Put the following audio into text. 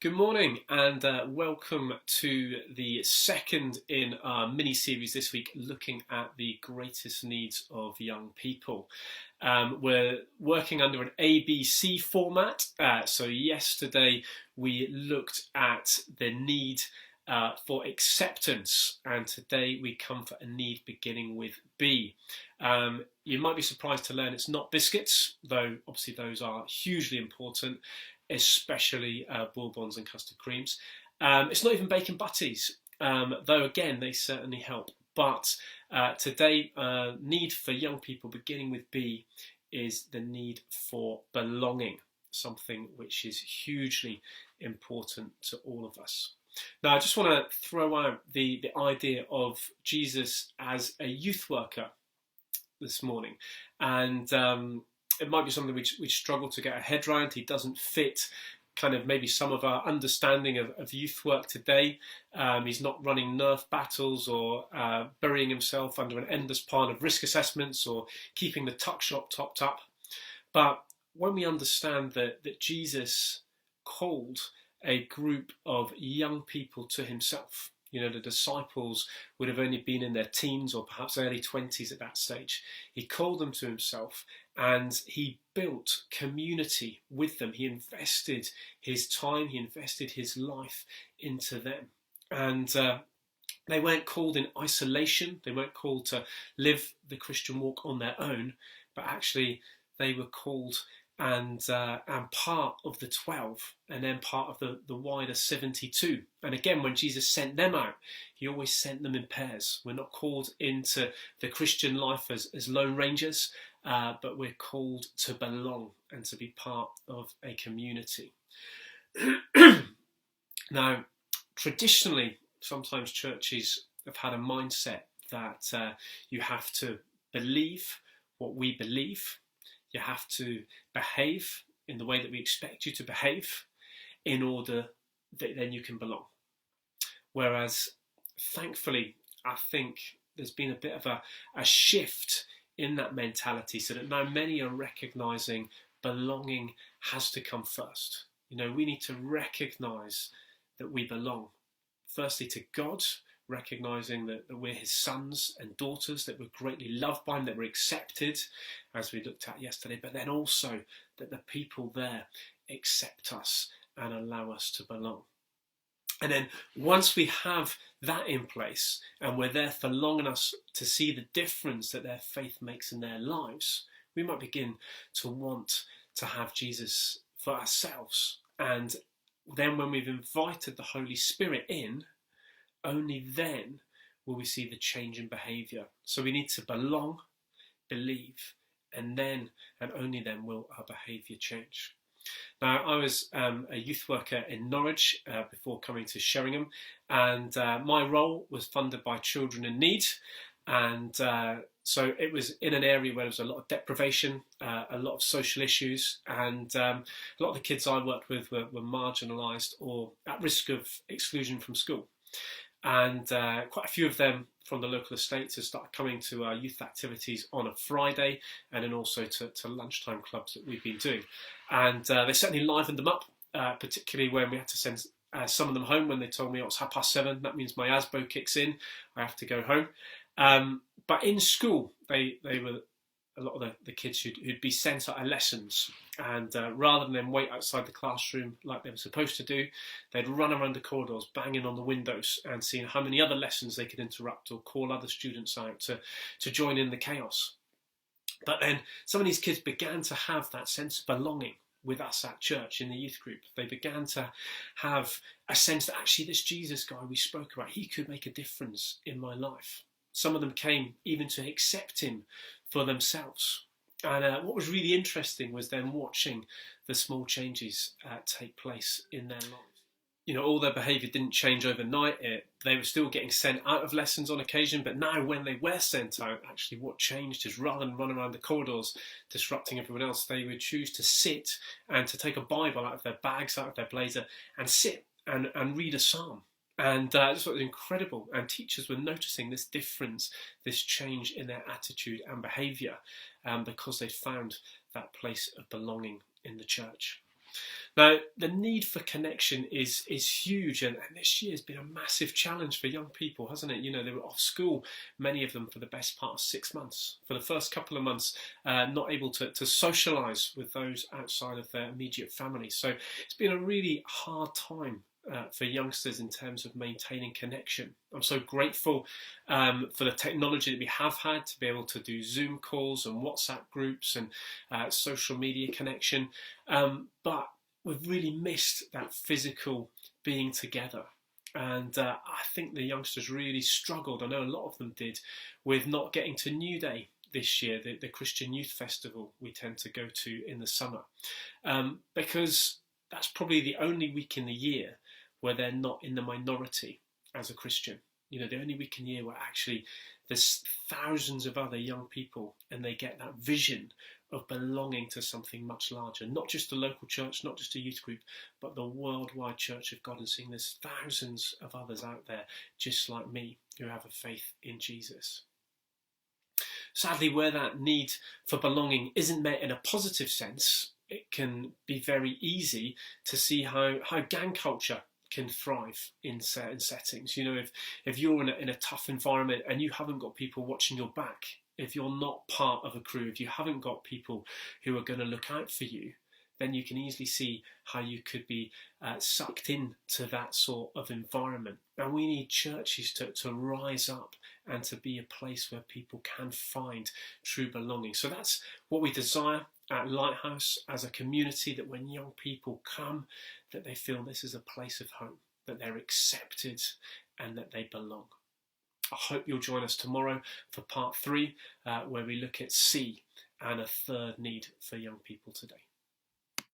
Good morning and welcome to the second in our mini-series this week looking at the greatest needs of young people. We're working under an ABC format. So yesterday we looked at the need for acceptance, and today we come for a need beginning with B. You might be surprised to learn it's not biscuits, though obviously those are hugely important, especially bourbons and custard creams. It's not even bacon butties, though again they certainly help. But today, need for young people beginning with B is the need for belonging, something which is hugely important to all of us. Now I just want to throw out the idea of Jesus as a youth worker this morning, and it might be something which struggle to get our head around. He doesn't fit kind of maybe some of our understanding of youth work today. He's not running nerve battles or burying himself under an endless pile of risk assessments or keeping the tuck shop topped up. But when we understand that Jesus called a group of young people to himself, you know, the disciples would have only been in their teens or perhaps early 20s at that stage. He called them to himself and he built community with them. He invested his time, he invested his life into them. And they weren't called in isolation. They weren't called to live the Christian walk on their own, but actually they were called and part of the 12, and then part of the wider 72. And again, when Jesus sent them out, he always sent them in pairs. We're not called into the Christian life as lone rangers, but we're called to belong and to be part of a community. Now, traditionally, sometimes churches have had a mindset that you have to believe what we believe. You have to behave in the way that we expect you to behave in order that then you can belong. Whereas, thankfully, I think there's been a bit of a shift in that mentality, so that now many are recognising belonging has to come first. You know, we need to recognise that we belong, firstly to God, recognising that we're his sons and daughters, that we're greatly loved by him, that we're accepted, as we looked at yesterday, but then also that the people there accept us and allow us to belong. And then once we have that in place and we're there for long enough to see the difference that their faith makes in their lives, we might begin to want to have Jesus for ourselves. And then when we've invited the Holy Spirit in, only then will we see the change in behaviour. So we need to belong, believe, and then and only then will our behaviour change. Now, I was a youth worker in Norwich before coming to Sheringham, and my role was funded by Children in Need. And so it was in an area where there was a lot of deprivation, a lot of social issues, and a lot of the kids I worked with were marginalised or at risk of exclusion from school. And quite a few of them from the local estates have started coming to our youth activities on a Friday, and then also to lunchtime clubs that we've been doing. And they certainly livened them up, particularly when we had to send some of them home when they told me it's 7:30. That means my ASBO kicks in. I have to go home. But in school, they were a lot of the kids who'd be sent out of lessons, and rather than wait outside the classroom like they were supposed to do, they'd run around the corridors banging on the windows and seeing how many other lessons they could interrupt or call other students out to join in the chaos. But then some of these kids began to have that sense of belonging with us at church in the youth group. They began to have a sense that actually this Jesus guy we spoke about, he could make a difference in my life. Some of them came even to accept him for themselves. And what was really interesting was then watching the small changes take place in their lives. You know, all their behaviour didn't change overnight. They were still getting sent out of lessons on occasion, but now when they were sent out, actually what changed is rather than run around the corridors disrupting everyone else, they would choose to sit and to take a Bible out of their bags, out of their blazer, and sit and read a psalm. And this was incredible, and teachers were noticing this difference, this change in their attitude and behaviour, because they'd found that place of belonging in the church. Now, the need for connection is huge, and this year has been a massive challenge for young people, hasn't it? You know, they were off school, many of them, for the best part of 6 months. For the first couple of months, not able to socialise with those outside of their immediate family. So it's been a really hard time for youngsters in terms of maintaining connection. I'm so grateful for the technology that we have had to be able to do Zoom calls and WhatsApp groups and social media connection. But we've really missed that physical being together. And I think the youngsters really struggled, I know a lot of them did, with not getting to New Day this year, the Christian Youth Festival we tend to go to in the summer. Because that's probably the only week in the year where they're not in the minority as a Christian. You know, the only week in the year where actually there's thousands of other young people and they get that vision of belonging to something much larger, not just a local church, not just a youth group, but the worldwide church of God, and seeing there's thousands of others out there just like me who have a faith in Jesus. Sadly, where that need for belonging isn't met in a positive sense, it can be very easy to see how gang culture can thrive in certain settings. You know, if you're in a tough environment and you haven't got people watching your back, if you're not part of a crew, if you haven't got people who are going to look out for you, then you can easily see how you could be sucked into that sort of environment. And we need churches to rise up and to be a place where people can find true belonging. So that's what we desire at Lighthouse as a community, that when young people come, that they feel this is a place of home, that they're accepted and that they belong. I hope you'll join us tomorrow for part 3, where we look at C and a third need for young people today.